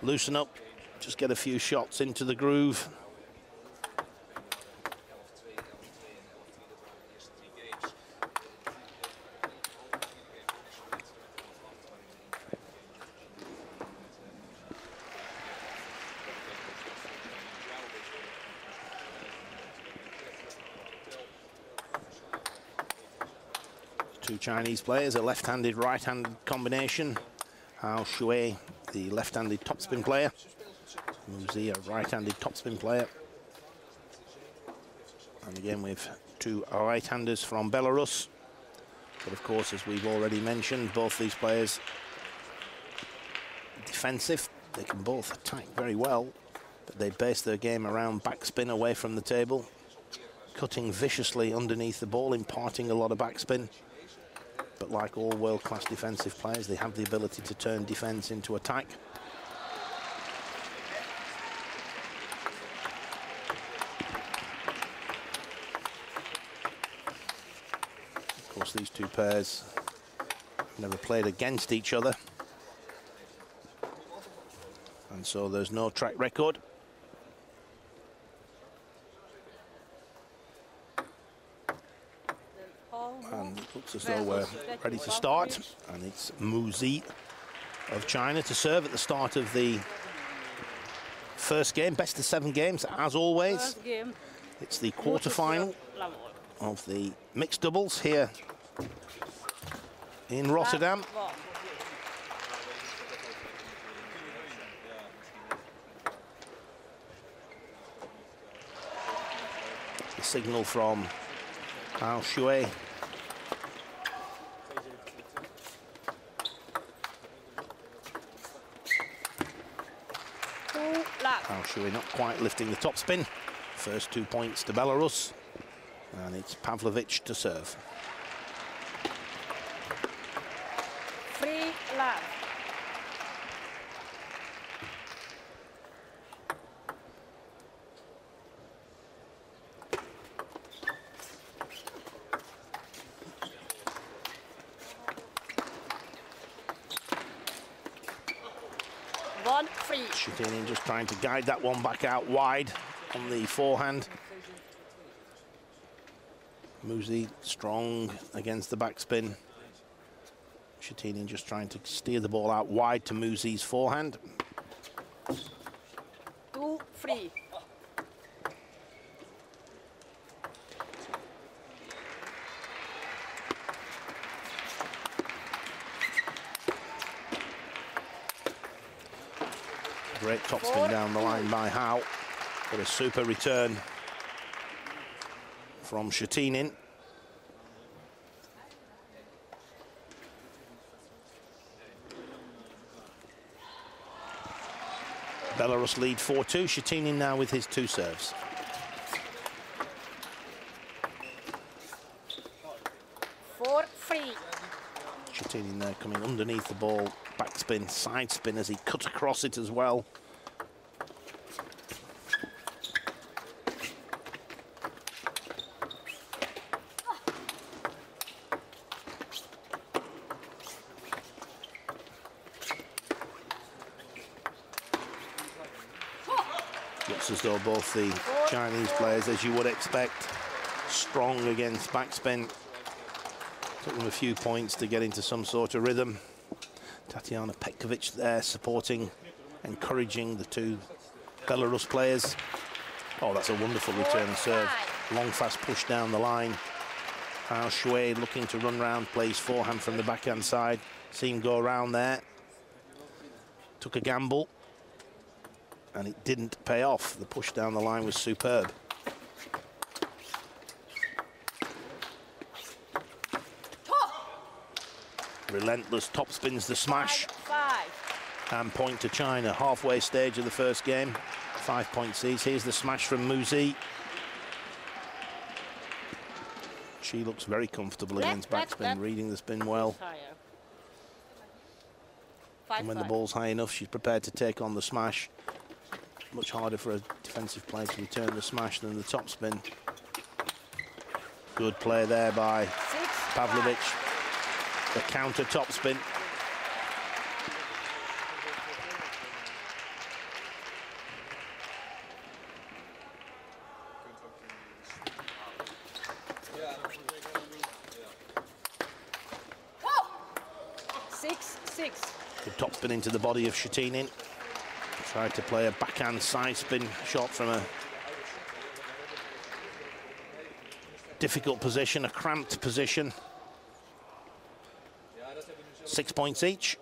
loosen up, just get a few shots into the groove. Two Chinese players, a left-handed, right-handed combination. HAO Shuai, the left-handed topspin player. Muzi, a right-handed topspin player. And again, with two right-handers from Belarus. But of course, as we've already mentioned, both these players defensive. They can both attack very well, but they base their game around backspin away from the table, cutting viciously underneath the ball, imparting a lot of backspin. But like all world-class defensive players, they have the ability to turn defense into attack. Of course, these two pairs have never played against each other, and so there's no track record. And it looks as though we're ready to start. And it's Muzi of China to serve at the start of the first game. Best of 7 games, as always. It's the quarterfinal of the mixed doubles here in Rotterdam. The signal from HAO Shuai. HAO Shuai not quite lifting the topspin. First 2 points to Belarus. And it's PAVLOVICH to serve. Free love. CHTCHETININE just trying to guide that one back out wide on the forehand. Muzi strong against the backspin. CHTCHETININE just trying to steer the ball out wide to Muzi's forehand. 2-3. Great topspin down the line by HAO, but a super return from CHTCHETININE. Belarus lead 4-2. CHTCHETININE now with his 2 serves. CHTCHETININE there coming underneath the ball, backspin, side spin as he cut across it as well. Looks as though both the Chinese players, as you would expect, strong against backspin. Took them a few points to get into some sort of rhythm. Tatiana Petkovic there supporting, encouraging the 2 Belarus players. Oh, that's a wonderful return serve. Long, fast push down the line. HAO Shuai looking to run round, plays forehand from the backhand side. See him go around there. Took a gamble, and it didn't pay off. The push down the line was superb. Relentless top spins the smash. 5. And point to China. Halfway stage of the first game. 5 points each. Here's the smash from Muzi. She looks very comfortable against backspin, reading the spin well. And when the ball's high enough, she's prepared to take on the smash. Much harder for a defensive player to return the smash than the topspin. Good play there by PAVLOVICH. The counter topspin. backspin into the body of CHTCHETININE. Tried to play a backhand side spin shot from a difficult position, a cramped position. 6 points each.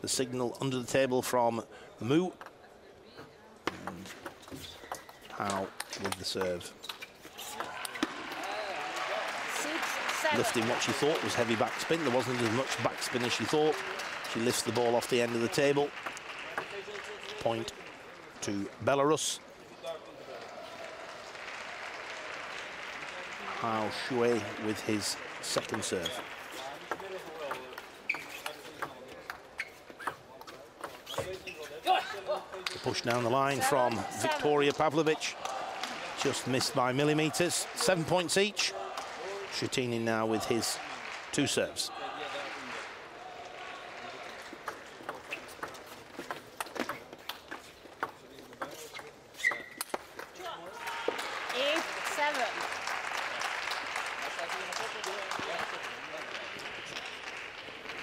The signal under the table from Mu. And HAO with the serve. 6-7. Lifting what she thought was heavy backspin. There wasn't as much backspin as she thought. She lifts the ball off the end of the table. Point to Belarus. HAO Shuai with his second serve. The push down the line from Viktoria PAVLOVICH. Just missed by millimeters. 7 points each. CHTCHETININE now with his two serves.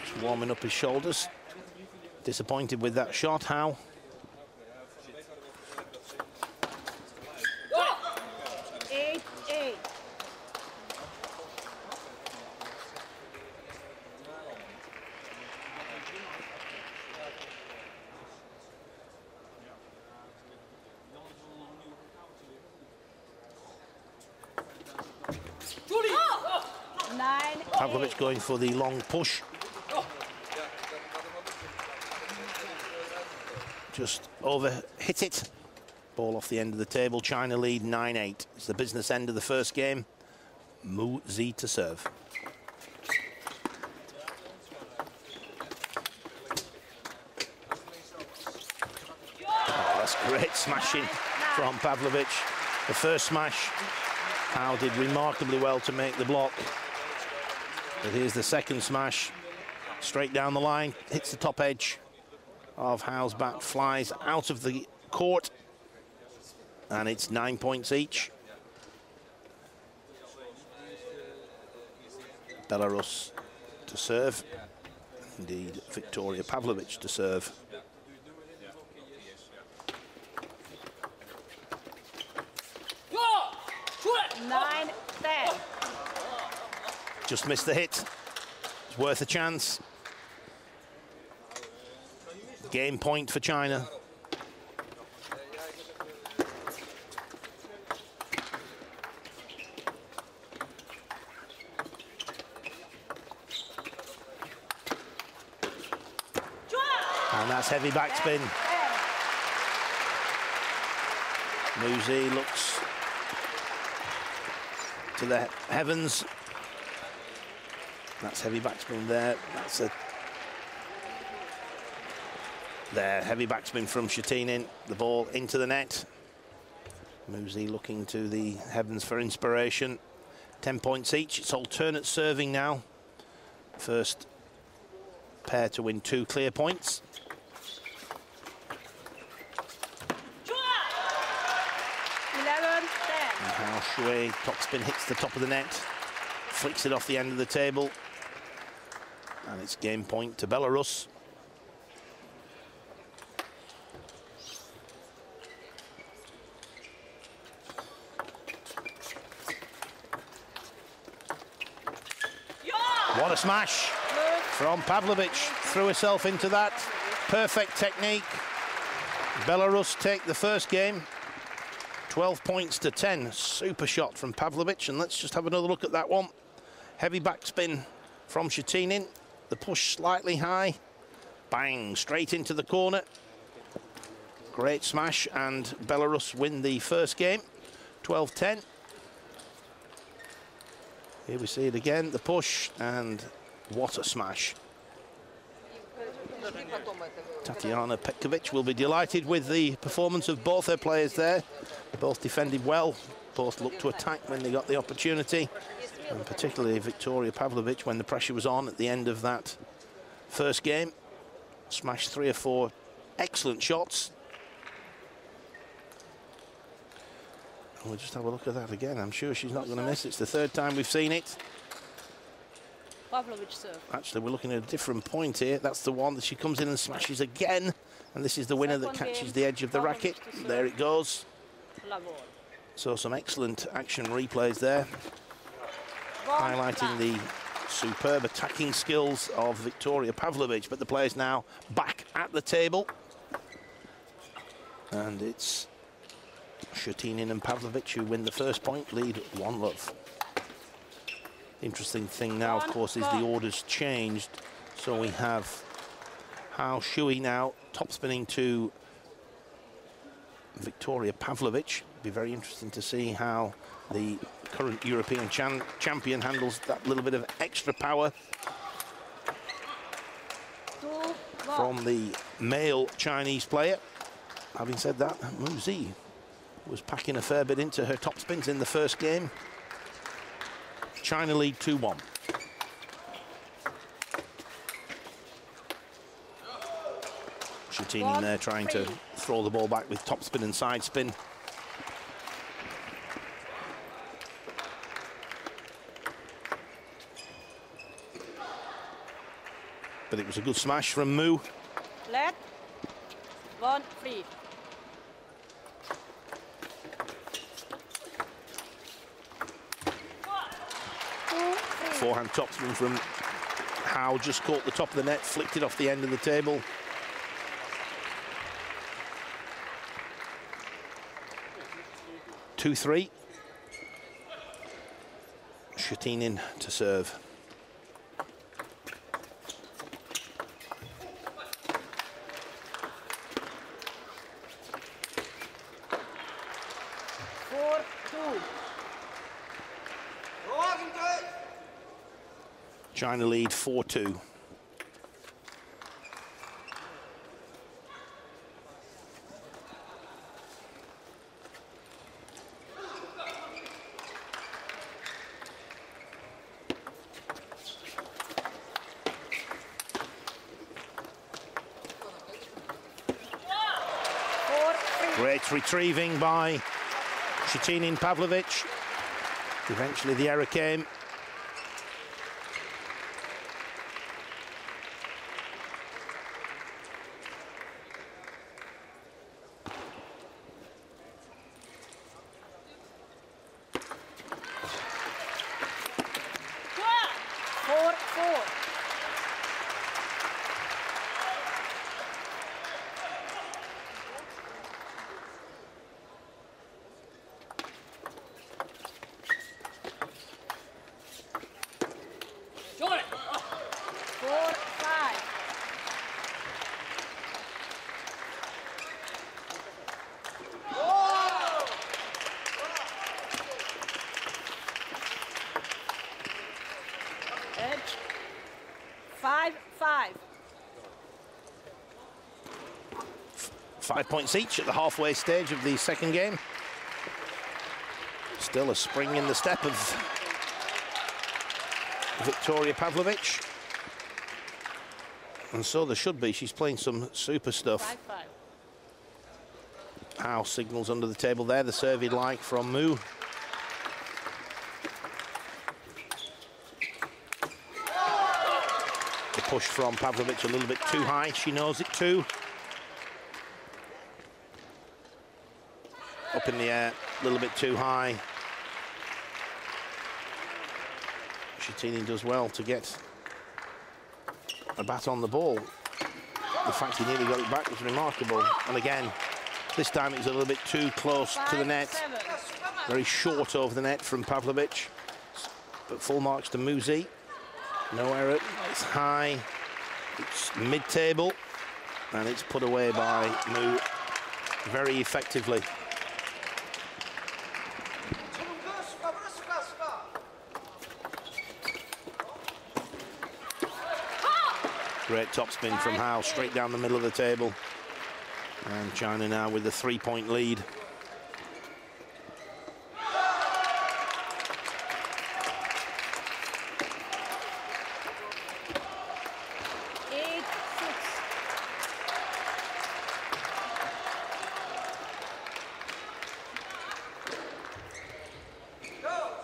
Just warming up his shoulders. Disappointed with that shot, HAO. PAVLOVICH going for the long push. Just over hit it. Ball off the end of the table. China lead 9-8. It's the business end of the first game. Mu Zi to serve. Oh, that's great smashing from PAVLOVICH. The first smash, HAO did remarkably well to make the block. But here's the second smash. Straight down the line, hits the top edge of HAO's bat, flies out of the court, and it's 9 points each. Belarus to serve. Indeed, Viktoria PAVLOVICH to serve. Nine, 10. Just missed the hit. It's worth a chance. Game point for China. And that's heavy backspin. Mu Zi looks to the heavens. That's heavy backspin there. That's a heavy backspin from CHTCHETININE. The ball into the net. Mu Zi looking to the heavens for inspiration. 10 points each. It's alternate serving now. First pair to win 2 clear points. And HAO Shuai, topspin hits the top of the net, flicks it off the end of the table, and it's game point to Belarus. What a smash from PAVLOVICH. Threw herself into that. Perfect technique. Belarus take the first game. 12 points to 10. Super shot from PAVLOVICH. And let's just have another look at that one. Heavy backspin from CHTCHETININE. The push slightly high. Bang, straight into the corner. Great smash, and Belarus win the first game. 12-10. Here we see it again, the push, and what a smash. Tatiana Petkovic will be delighted with the performance of both her players there. Both defended well, both looked to attack when they got the opportunity, and particularly Viktoria PAVLOVICH when the pressure was on at the end of that first game. Smashed 3 or 4 excellent shots. We'll just have a look at that again. I'm sure she's not going to miss. It's the third time we've seen it. Pavlovich serve. Actually, we're looking at a different point here. That's the one that she comes in and smashes again. And this is the winner that catches the edge of the racket. There it goes. So some excellent action replays there, highlighting the superb attacking skills of Viktoria Pavlovich. But the players now back at the table. And it's CHTCHETININE and Pavlovich who win the first point, lead 1-love. Interesting thing now, of course, is the order's changed. So we have HAO Shuai now top spinning to Viktoria Pavlovich. Be very interesting to see how the current European champion handles that little bit of extra power from the male Chinese player. Having said that, Mu Zi was packing a fair bit into her top spins in the first game. China lead 2-1. CHTCHETININE there trying to throw the ball back with top spin and side spin. But it was a good smash from Mu. Let 1-3. Forehand topspin from HAO, just caught the top of the net, flicked it off the end of the table. (2-3). CHTCHETININE to serve. China lead 4-2. Great retrieving by CHTCHETININE Pavlovich. Eventually the error came. Edge. 5-5. 5 points each at the halfway stage of the second game. Still a spring in the step of Viktoria Pavlovich. And so there should be. She's playing some super stuff. 5-5. HAO signals under the table there. The serve he'd like from Mu. The push from Pavlovich a little bit too high. She knows it too. Up in the air, a little bit too high. CHTCHETININE does well to get a bat on the ball. The fact he nearly got it back was remarkable. And again, this time it was a little bit too close to the net. Very short over the net from Pavlovich. But full marks to Mu Zi. No error. It's high. It's mid-table. And it's put away by Mu very effectively. Great topspin from HAO, straight down the middle of the table. And China now with a 3-point lead.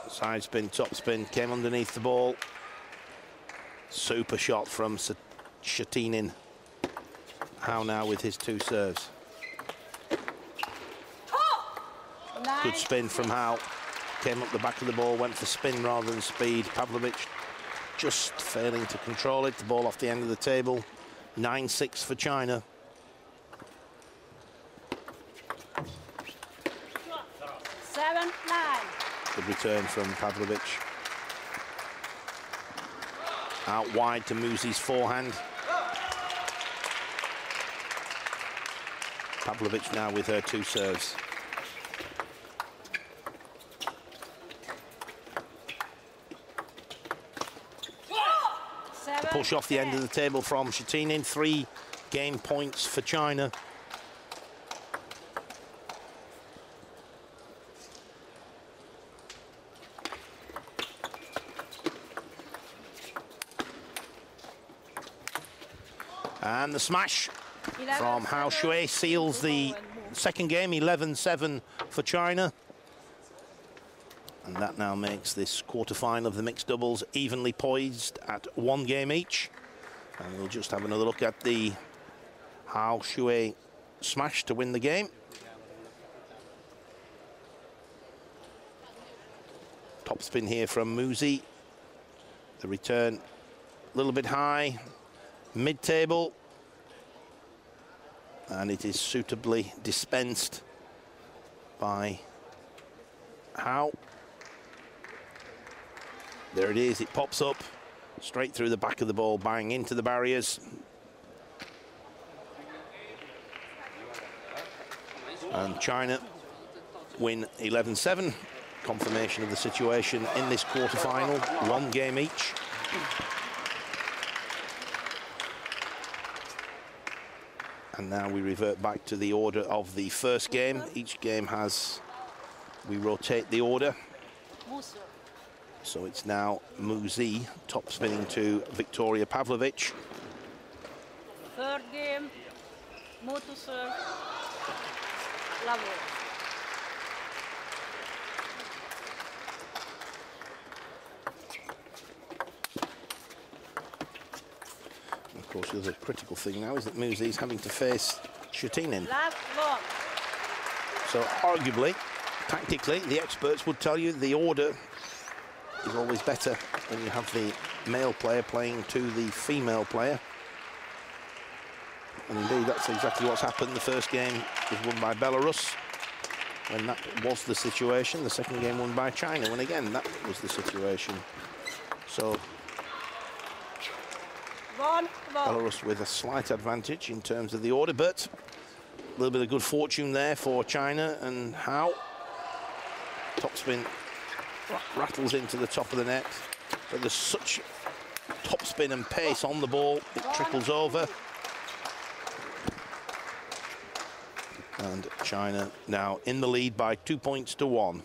Side spin, top spin, came underneath the ball. Super shot from CHTCHETININE. HAO now with his 2 serves. Good spin from HAO. Came up the back of the ball, went for spin rather than speed. PAVLOVICH just failing to control it. The ball off the end of the table. 9-6 for China. Good return from PAVLOVICH. Out wide to Muzi's forehand. PAVLOVICH now with her 2 serves. The push off the end of the table from CHTCHETININE. 3 game points for China. And the smash from HAO Shuai seals the second game, 11-7 for China. And that now makes this quarterfinal of the mixed doubles evenly poised at 1 game each. And we'll just have another look at the HAO Shuai smash to win the game. Top spin here from Muzi. The return a little bit high, mid-table. And it is suitably dispensed by HAO. There it is, it pops up straight through the back of the ball, bang into the barriers. And China win 11-7. Confirmation of the situation in this quarterfinal, 1 game each. And now we revert back to the order of the first game. Each game has, we rotate the order. So it's now Muzi top spinning to Viktoria PAVLOVICH. 3rd game, Mu to serve, level. Of course, the other critical thing now is that Muzi is having to face CHTCHETININE. So arguably, tactically, the experts would tell you the order is always better when you have the male player playing to the female player. And indeed, that's exactly what's happened. The first game was won by Belarus, when that was the situation. The second game won by China, when again, that was the situation. So Belarus with a slight advantage in terms of the order, but a little bit of good fortune there for China. And HAO, topspin rattles into the top of the net, but there's such topspin and pace on the ball, it trickles over. And China now in the lead by 2 points to 1.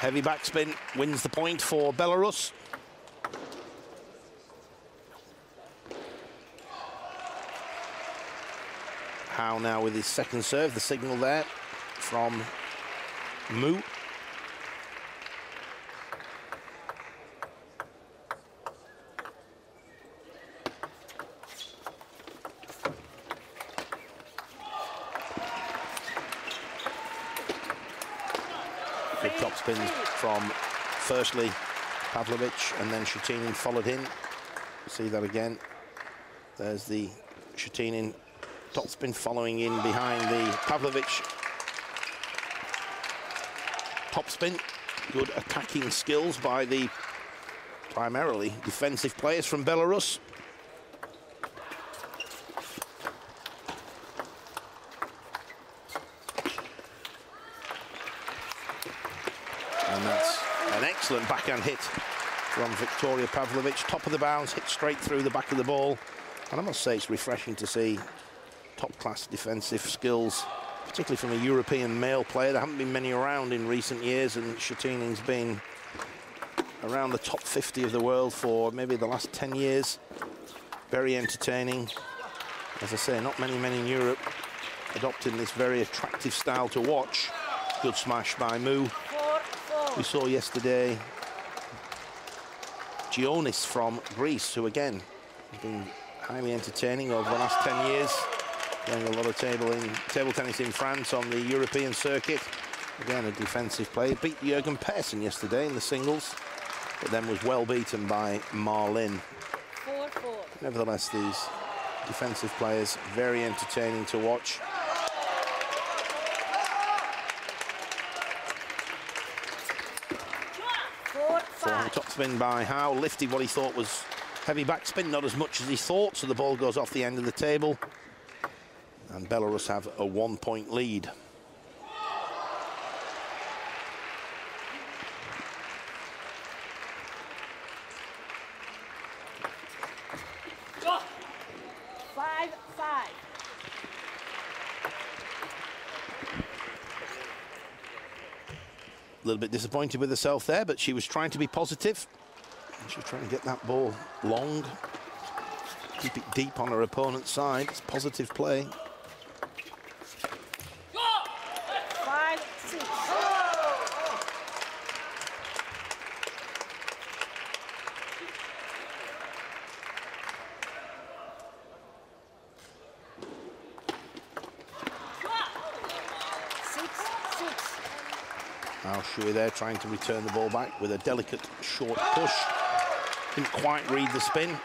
Heavy backspin wins the point for Belarus. HAO now with his second serve, the signal there from Mu. Good top spins from firstly PAVLOVICH, and then CHTCHETININE followed him. See that again. There's the CHTCHETININE top spin following in behind the PAVLOVICH top spin. Good attacking skills by the primarily defensive players from Belarus. And that's an excellent backhand hit from Viktoria PAVLOVICH. Top of the bounce, hit straight through the back of the ball. And I must say it's refreshing to see top-class defensive skills, particularly from a European male player. There haven't been many around in recent years, and Chetinine's been around the top 50 of the world for maybe the last 10 years. Very entertaining. As I say, not many men in Europe adopting this very attractive style to watch. Good smash by Mu. We saw yesterday Gionis from Greece, who again has been highly entertaining over the last 10 years. Playing a lot of table tennis in France on the European circuit. Again, a defensive player. Beat Jürgen Persson yesterday in the singles, but then was well beaten by Marlin. 4-4. Nevertheless, these defensive players, very entertaining to watch. Forehand topspin by HAO, lifted what he thought was heavy backspin, not as much as he thought, so the ball goes off the end of the table. And Belarus have a 1-point lead. A little bit disappointed with herself there, but she was trying to be positive. She was trying to get that ball long, keep it deep on her opponent's side. It's positive play. 5-6. Now Shuai there trying to return the ball back with a delicate short push. Didn't quite read the spin.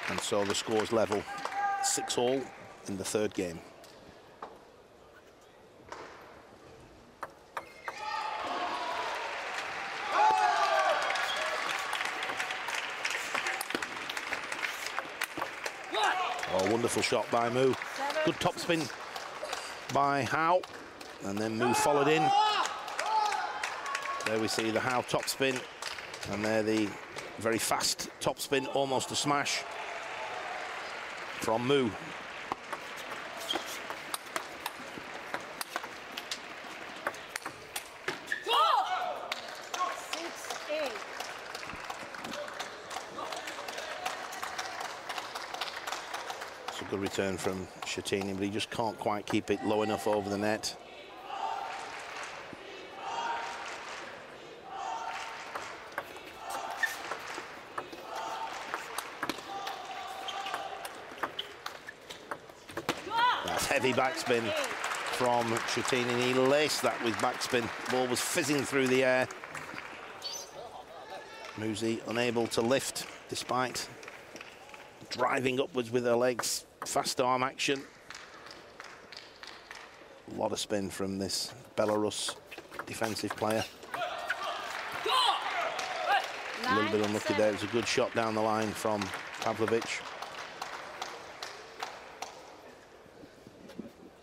And so the score's level, 6-all in the third game. Oh, wonderful shot by Mu. Good topspin by HAO. And then Mu followed in. There we see the HAO topspin. And there the very fast topspin, almost a smash from Mu. It's a good return from Chetiniine, but he just can't quite keep it low enough over the net. Heavy backspin from Chetiniine. He laced that with backspin. The ball was fizzing through the air. Muzi unable to lift despite driving upwards with her legs. Fast arm action. A lot of spin from this Belarus defensive player. A little bit unlucky there. It was a good shot down the line from Pavlovich.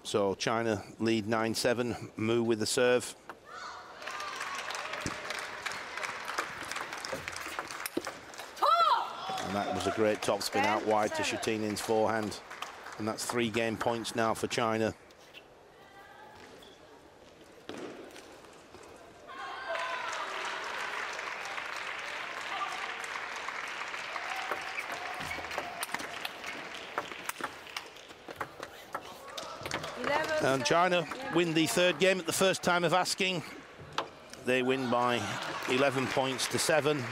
So China lead 9-7, Mu with the serve. And that was a great topspin out wide to Chetinine's forehand. And that's 3 game points now for China. And China win the third game at the first time of asking. They win by 11 points to 7.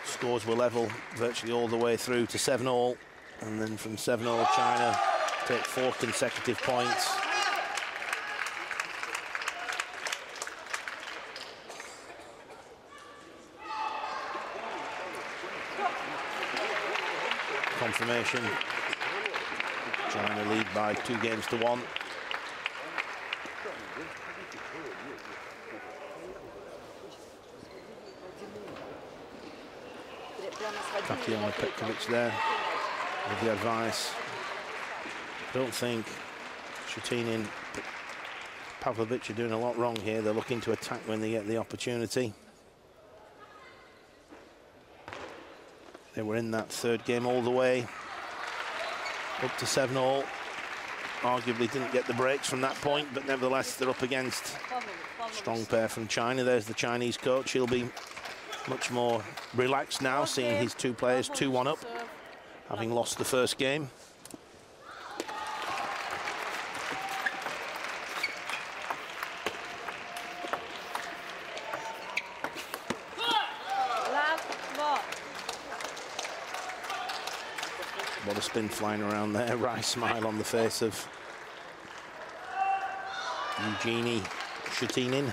Scores were level virtually all the way through to 7-all. And then from 7-all, China take 4 consecutive points. Confirmation. China lead by 2 games to 1. Tatiana Petkovic there with the advice. Don't think Chetiniine, Pavlovich are doing a lot wrong here. They're looking to attack when they get the opportunity. They were in that third game all the way up to 7-all. Arguably didn't get the breaks from that point, but nevertheless they're up against a strong pair from China. There's the Chinese coach. He'll be much more relaxed now, seeing his two players 2-1 up, having lost the first game. What a spin flying around there. Wry smile on the face of Evgueni CHTCHETININE.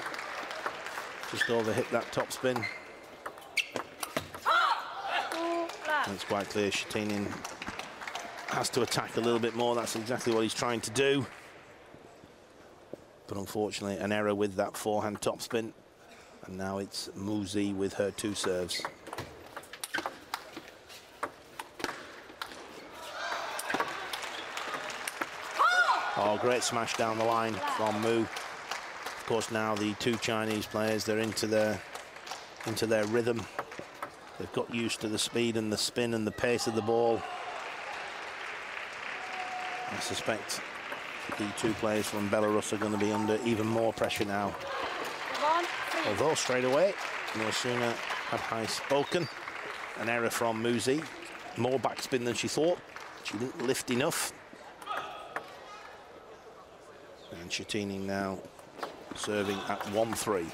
Just overhit that top spin. And it's quite clear CHTCHETININE has to attack a little bit more. That's exactly what he's trying to do. But unfortunately, an error with that forehand top spin. And now it's Muzi with her two serves. Oh, great smash down the line from Mu. Of course, now the two Chinese players, they're into their rhythm. They've got used to the speed and the spin and the pace of the ball. I suspect the two players from Belarus are going to be under even more pressure now. Although straight away, no sooner had I spoken, an error from Muzi. More backspin than she thought. She didn't lift enough. And CHTCHETININE now serving at 1-3.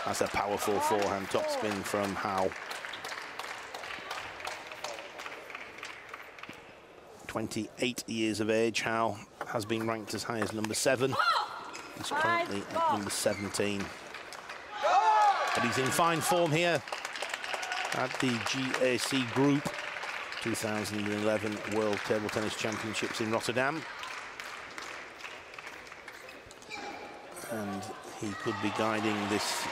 That's a powerful forehand topspin from HAO. 28 years of age. HAO has been ranked as high as number 7. He's currently at number 17. But he's in fine form here at the GAC Group 2011 World Table Tennis Championships in Rotterdam. And he could be guiding this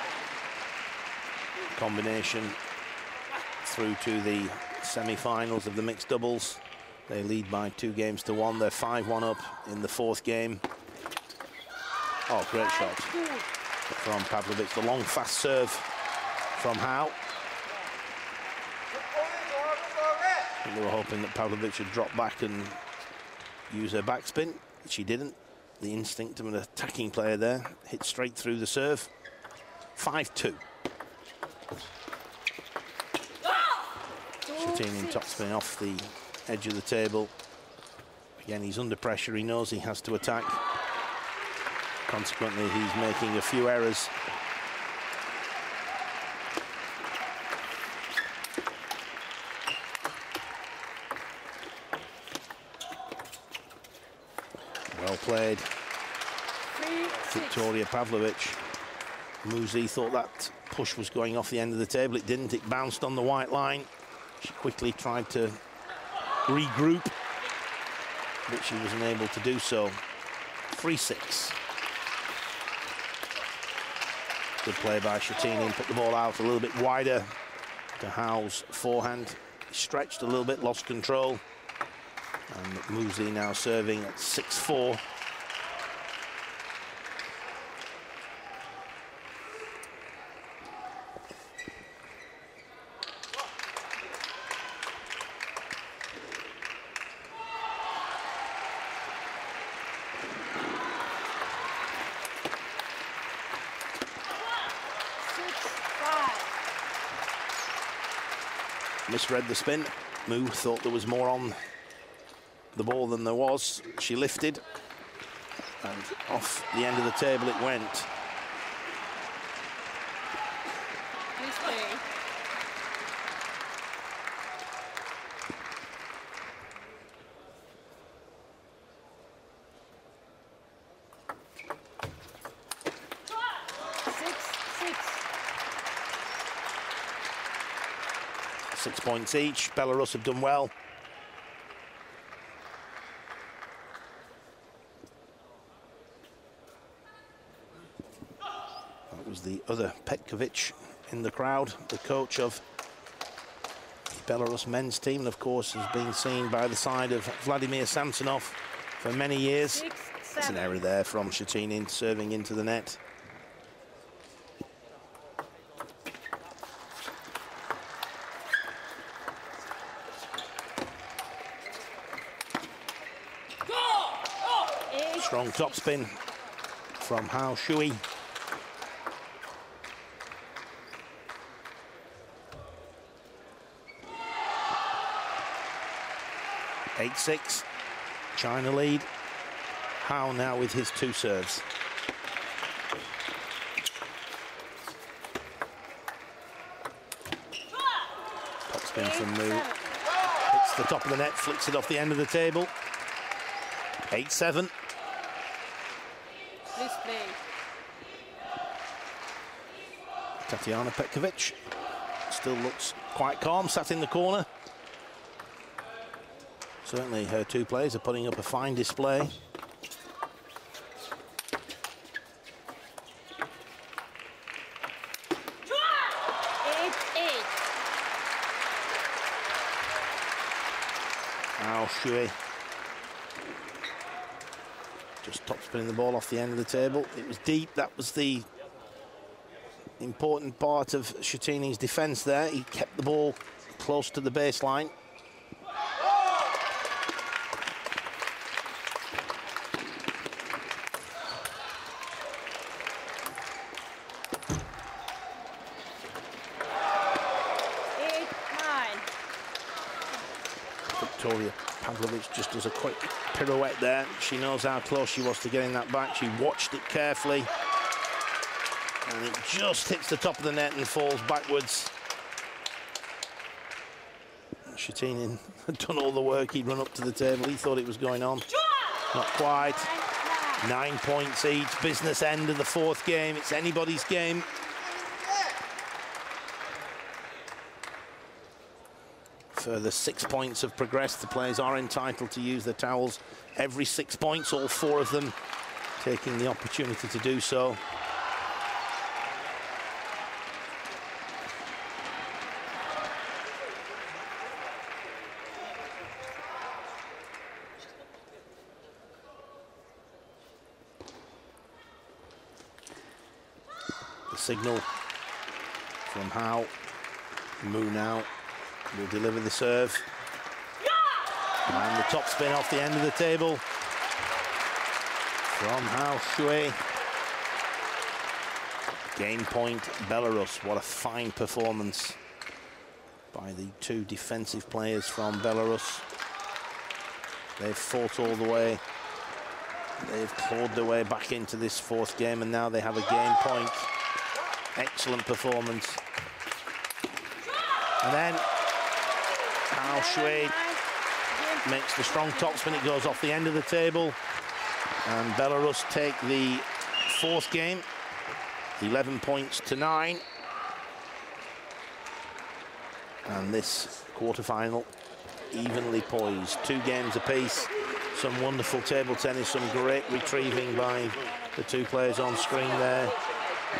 combination through to the semi-finals of the mixed doubles. They lead by 2-1. They're 5-1 up in the fourth game. Oh, great shot from Pavlovich. The long, fast serve from HAO. They were hoping that Pavlovich would drop back and use her backspin. She didn't. The instinct of an attacking player there. Hit straight through the serve. 5-2. CHTCHETININE topspin off the edge of the table. Again, he's under pressure. He knows he has to attack. Consequently, he's making a few errors. Well played, Viktoria Pavlovich. Muzi thought that push was going off the end of the table. It didn't. It bounced on the white line. She quickly tried to regroup, but she wasn't able to do so. 3-6. Good play by CHTCHETININE. Put the ball out a little bit wider to HAO's forehand. Stretched a little bit, lost control. And Muzi now serving at 6-4. Misread the spin. Mu thought there was more on the ball than there was. She lifted, and off the end of the table it went. Six points each. Belarus have done well. That was the other Petkovic in the crowd, the coach of the Belarus men's team, and of course has been seen by the side of Vladimir Samsonov for many years. It's an error there from CHTCHETININE serving into the net. Strong topspin from HAO Shuai. (8-6). China lead. HAO now with his 2 serves. Topspin from Mu. Hits the top of the net, flicks it off the end of the table. 8-7. Please play. Tatiana Petkovic still looks quite calm, sat in the corner. Certainly her 2 players are putting up a fine display. 8-8. HAO Shuai just top spinning the ball off the end of the table. It was deep. That was the important part of CHTCHETININE's defence there. He kept the ball close to the baseline. Viktoria Pavlovich just does a quick pirouette there. She knows how close she was to getting that back. She watched it carefully. And it just hits the top of the net and falls backwards. CHTCHETININE had done all the work. He'd run up to the table. He thought it was going on. Not quite. 9 points each. Business end of the 4th game. It's anybody's game. Further 6 points have progressed. The players are entitled to use their towels every 6 points, all 4 of them taking the opportunity to do so. The signal from HAO. Mu now will deliver the serve. And the top spin off the end of the table from HAO Shuai. Game point, Belarus. What a fine performance by the 2 defensive players from Belarus. They've fought all the way. They've clawed their way back into this 4th game, and now they have a game point. Excellent performance. And then HAO Shuai makes the strong topspin. It goes off the end of the table. And Belarus take the 4th game, 11 points to 9. And this quarterfinal evenly poised. 2 games apiece. Some wonderful table tennis, some great retrieving by the 2 players on screen there.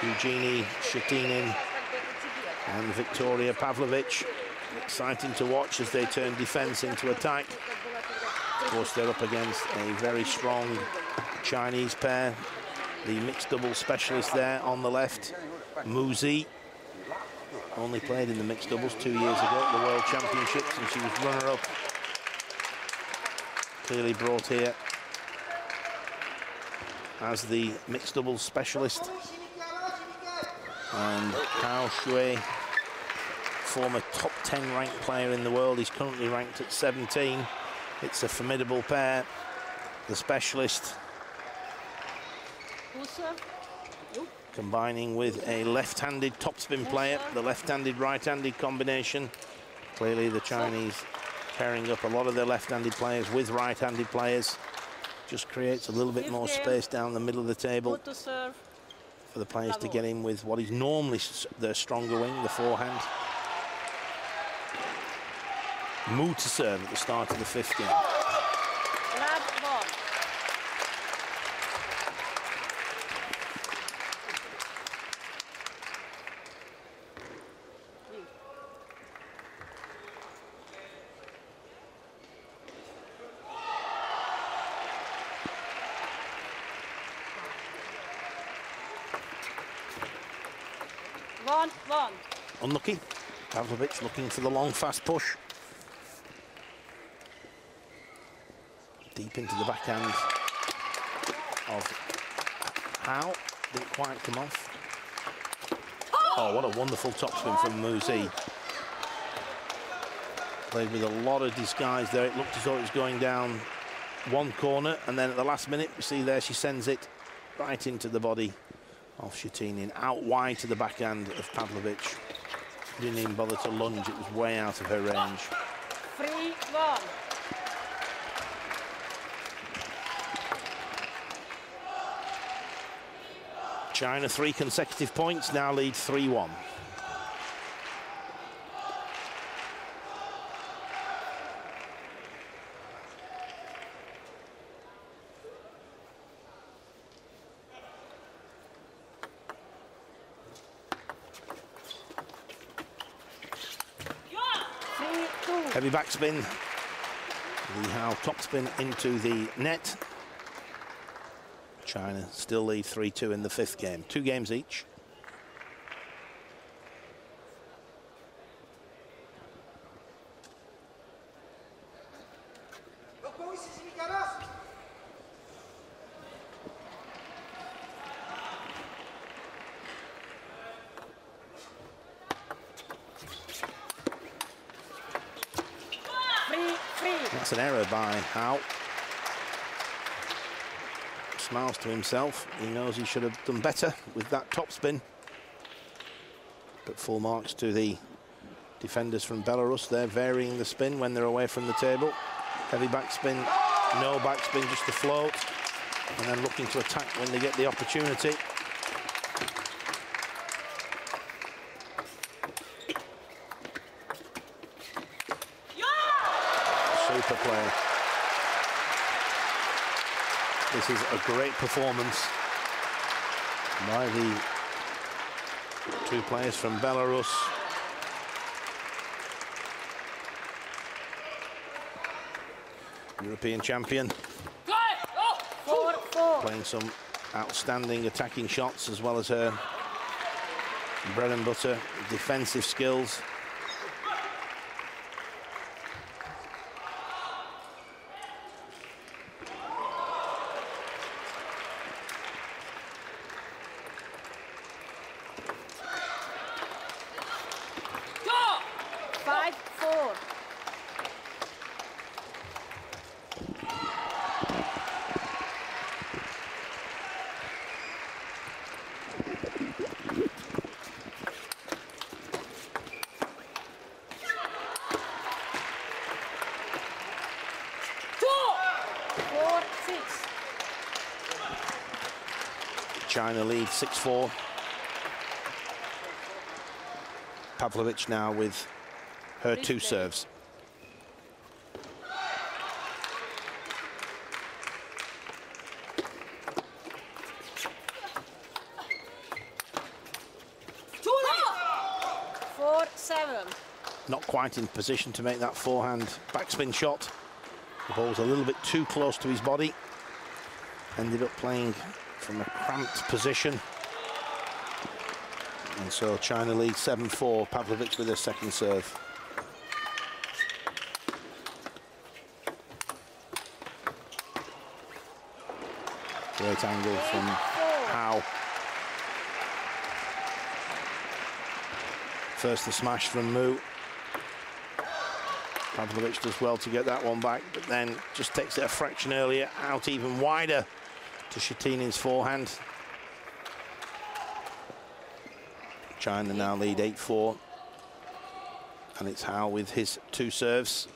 Evgueni CHTCHETININE and Viktoria Pavlovich. Exciting to watch as they turn defense into attack. Of course, they're up against a very strong Chinese pair. The mixed doubles specialist there on the left, Mu Zi, only played in the mixed doubles 2 years ago at the World Championships, and she was runner-up. Clearly brought here as the mixed doubles specialist. And HAO Shuai, former top 10 ranked player in the world. He's currently ranked at 17. It's a formidable pair. The specialist combining with a left-handed topspin player, the left-handed, right-handed combination. Clearly the Chinese pairing up a lot of their left-handed players with right-handed players. Just creates a little bit more space down the middle of the table for the players to get in with what is normally their stronger wing, the forehand. Mu to serve at the start of the 5th game. One. Unlucky. Pavlovich looking for the long, fast push. Deep into the backhand. of HAO. Didn't quite come off. Oh, what a wonderful topspin from Muzi. Played with a lot of disguise there. It looked as though it was going down one corner, and then at the last minute, you see there, she sends it right into the body of Chetinin, out wide to the backhand of Pavlovich. Didn't even bother to lunge, it was way out of her range. 3-1. China 3 consecutive points, now lead 3-1. Heavy backspin. The HAO topspin into the net. China still lead 3-2 in the 5th game. 2 games each. That's an error by HAO. Smiles to himself. He knows he should have done better with that topspin. But full marks to the defenders from Belarus. They're varying the spin when they're away from the table. Heavy backspin, no backspin, just the float. And then looking to attack when they get the opportunity. Super play. This is a great performance by the 2 players from Belarus. European champion. 4-4. Playing some outstanding attacking shots as well as her bread and butter defensive skills. China lead 6-4. Pavlovich now with her 2 serves. Not quite in position to make that forehand backspin shot. The ball was a little bit too close to his body. Ended up playing from a cramped position. And so China leads 7-4, Pavlovich with her 2nd serve. Great angle from HAO. First the smash from Mu. Pavlovich does well to get that one back, but then just takes it a fraction earlier, out even wider to Chetinin's forehand. China now lead 8-4, and it's HAO with his 2 serves.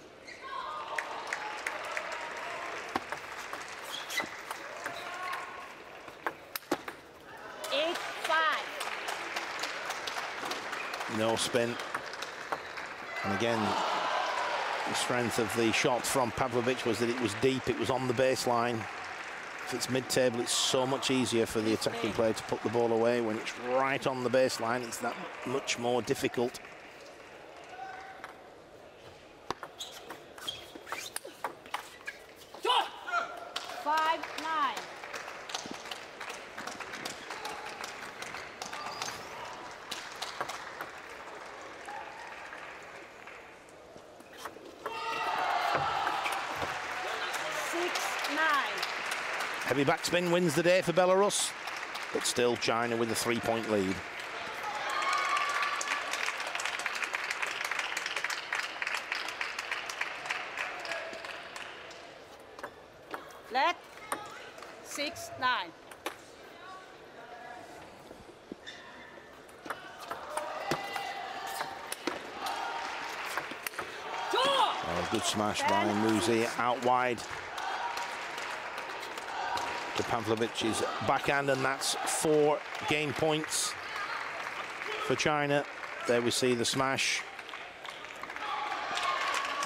No spin, and again the strength of the shot from Pavlovich was that it was deep, it was on the baseline. If it's mid-table, it's so much easier for the attacking player to put the ball away. When it's right on the baseline, it's that much more difficult. Heavy backspin wins the day for Belarus, but still China with a 3-point lead. Let 6-9. Oh, good smash by Muzi out wide to Pavlovich's backhand, and that's 4 game points for China. There we see the smash.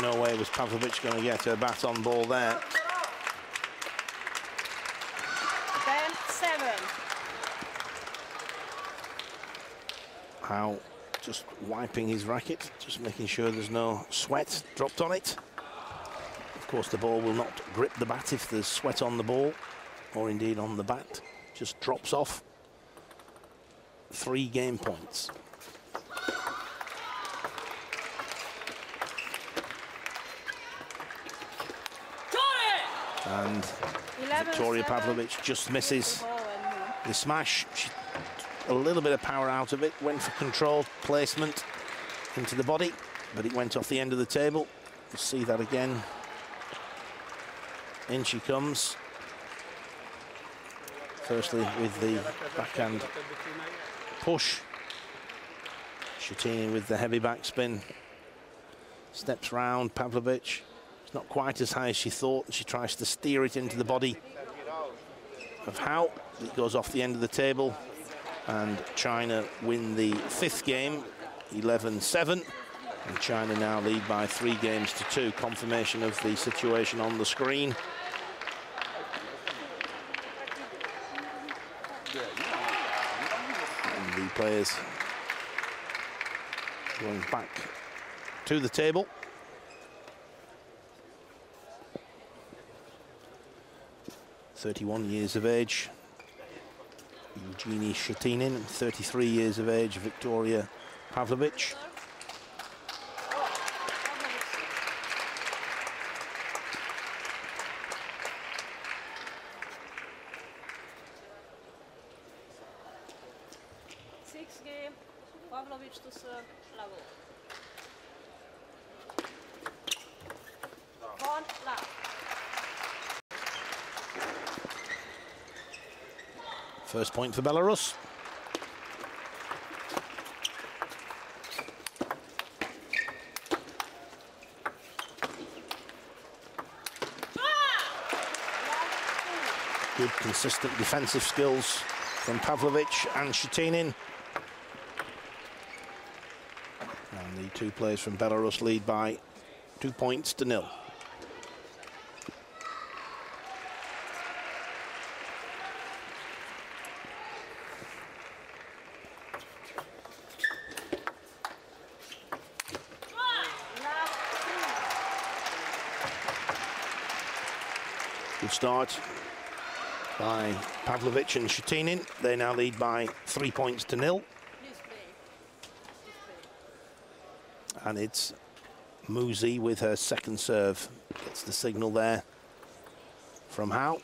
No way was Pavlovich going to get her bat on ball there. 10-7. HAO just wiping his racket, just making sure there's no sweat dropped on it. Of course, the ball will not grip the bat if there's sweat on the ball, or indeed on the bat. Just drops off. 3 game points. And Viktoria Pavlovich just misses the smash. She, a little bit of power out of it, went for control placement into the body, but it went off the end of the table. We'll see that again. In she comes. Firstly with the backhand push. Shetinine with the heavy backspin. Steps round Pavlovich. It's not quite as high as she thought. She tries to steer it into the body of HAO. It goes off the end of the table, and China win the 5th game, 11-7. And China now lead by 3 games to 2. Confirmation of the situation on the screen. And the players going back to the table. (31 years of age, Evgueni CHTCHETININE, 33 years of age, Viktoria Pavlovich. Sixth game, Pavlovich to serve, level. 1 love. First point for Belarus. Good, consistent defensive skills from Pavlovich and CHTCHETININE. And the 2 players from Belarus lead by 2 points to 0. Good start by Pavlovich and CHTCHETININE. They now lead by 3 points to 0. And it's Muzi with her second serve. Gets the signal there from HAO.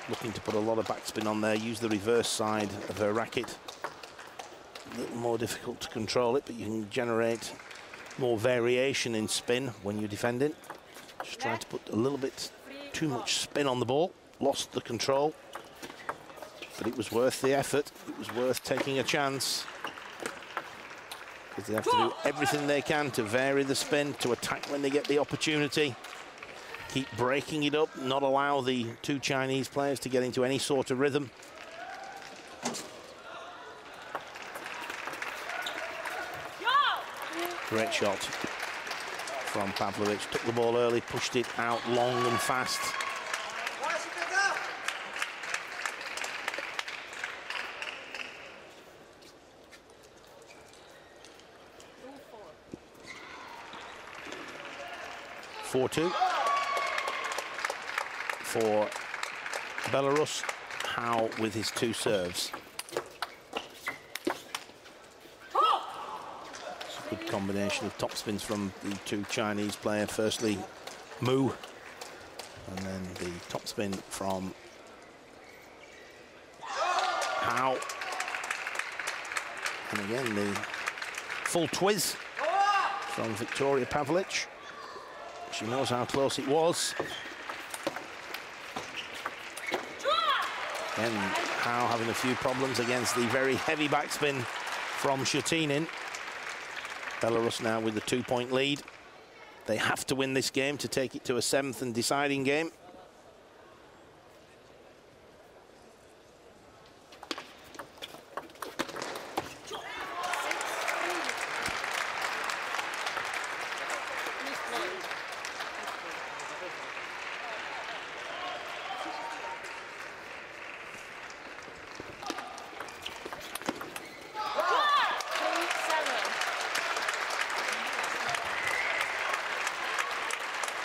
Looking to put a lot of backspin on there, use the reverse side of her racket. A little more difficult to control it, but you can generate more variation in spin when you're defending. Just trying to put a little bit too much spin on the ball. Lost the control, but it was worth the effort. It was worth taking a chance, because they have to do everything they can to vary the spin, to attack when they get the opportunity. Keep breaking it up, not allow the 2 Chinese players to get into any sort of rhythm. Great shot from Pavlovich. Took the ball early, pushed it out long and fast. (4-2) for Belarus. HAO with his 2 serves. Combination of topspins from the two Chinese players. Firstly, Mu, and then the topspin from HAO. And again, the full twiz from Viktoria Pavlovich. She knows how close it was. Again, HAO having a few problems against the very heavy backspin from CHTCHETININE. Belarus now with the 2-point lead. They have to win this game to take it to a 7th and deciding game.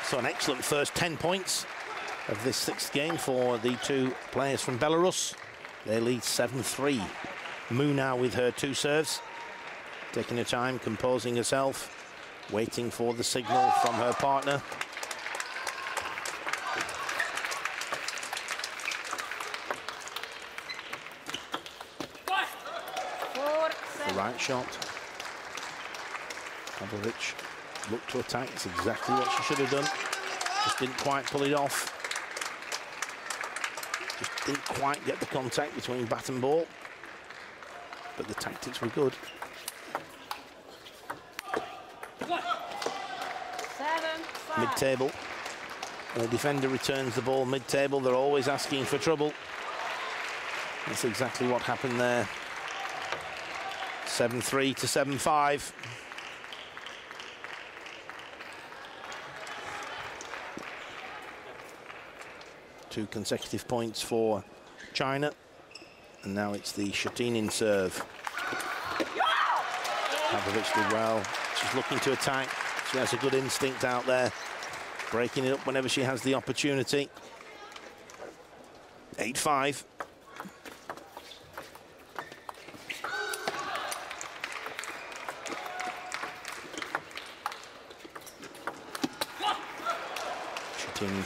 So an excellent first 10 points of this 6th game for the two players from Belarus. They lead 7-3. Mu now with her 2 serves, taking her time, composing herself, waiting for the signal from her partner. The right shot. Pavlovich looked to attack. It's exactly what she should have done. Just didn't quite pull it off. Just didn't quite get the contact between bat and ball. But the tactics were good. 7-5. Mid-table. The defender returns the ball mid-table. They're always asking for trouble. That's exactly what happened there. 7-3 to 7-5. Two consecutive points for China, and now it's the CHTCHETININE serve. Pavlovich did well. She's looking to attack. She has a good instinct out there, breaking it up whenever she has the opportunity. 8-5.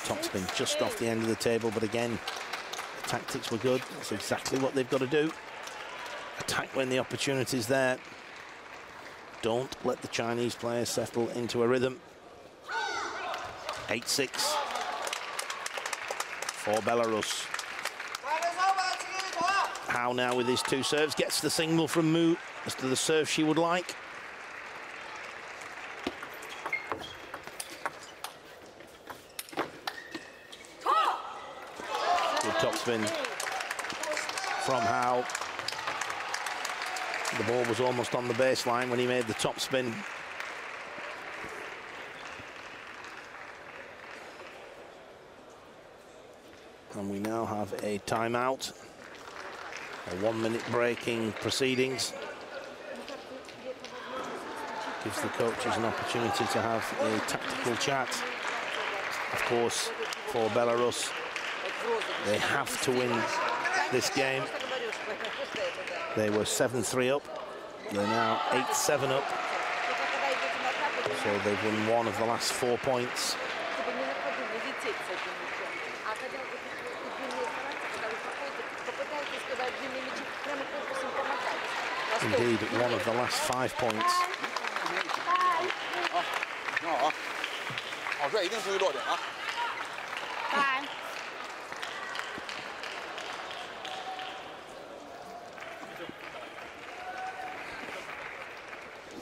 Topspin just off the end of the table, but again, the tactics were good. That's exactly what they've got to do. Attack when the opportunity's there. Don't let the Chinese players settle into a rhythm. 8-6 for Belarus. HAO now with his 2 serves, gets the signal from Mu as to the serve she would like. Topspin from HAO. The ball was almost on the baseline when he made the topspin. And we now have a timeout. A 1-minute break in proceedings. Gives the coaches an opportunity to have a tactical chat. Of course, for Belarus, they have to win this game. They were 7-3 up. They're now 8-7 up. So they've won 1 of the last 4 points. Indeed, 1 of the last 5 points.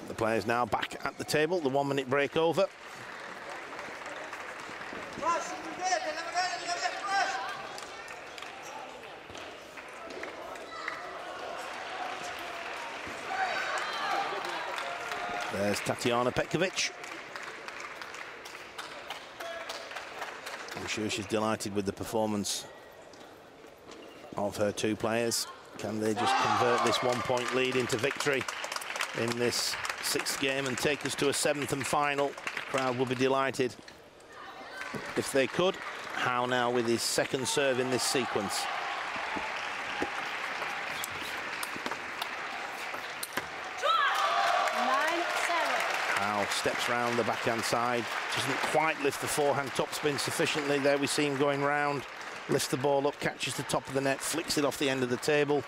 The players now back at the table, the 1-minute break over. There's Tatiana Petkovic. I'm sure she's delighted with the performance of her 2 players. Can they just convert this 1-point lead into victory in this 6th game and take us to a 7th and final? The crowd will be delighted if they could. HAO now with his 2nd serve in this sequence. steps round the backhand side. Doesn't quite lift the forehand topspin sufficiently. There we see him going round. Lifts the ball up, catches the top of the net, flicks it off the end of the table.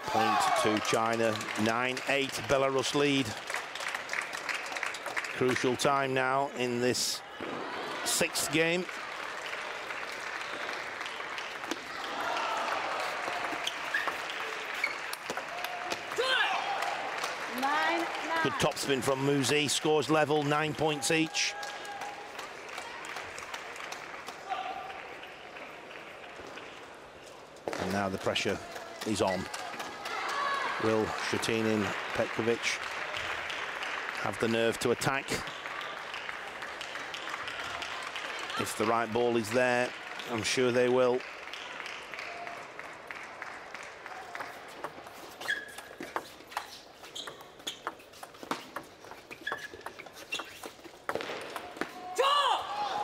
Point to China, 9-8, Belarus lead. Crucial time now in this 6th game. Good topspin from Muzi, scores level, 9 points each. And now the pressure is on. Will CHTCHETININE, PAVLOVICH have the nerve to attack? If the right ball is there, I'm sure they will.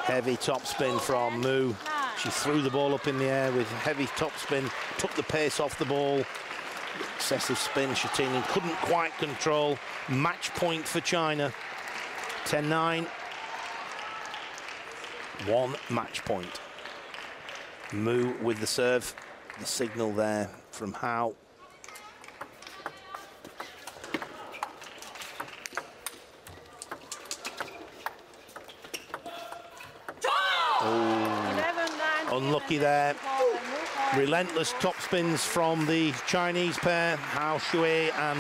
Heavy topspin from Mu. She threw the ball up in the air with heavy topspin, took the pace off the ball. Excessive spin, CHTCHETININE couldn't quite control. Match point for China. 10-9. 1 match point. Mu with the serve. The signal there from HAO. Unlucky there. Relentless topspins from the Chinese pair, HAO, Shuai and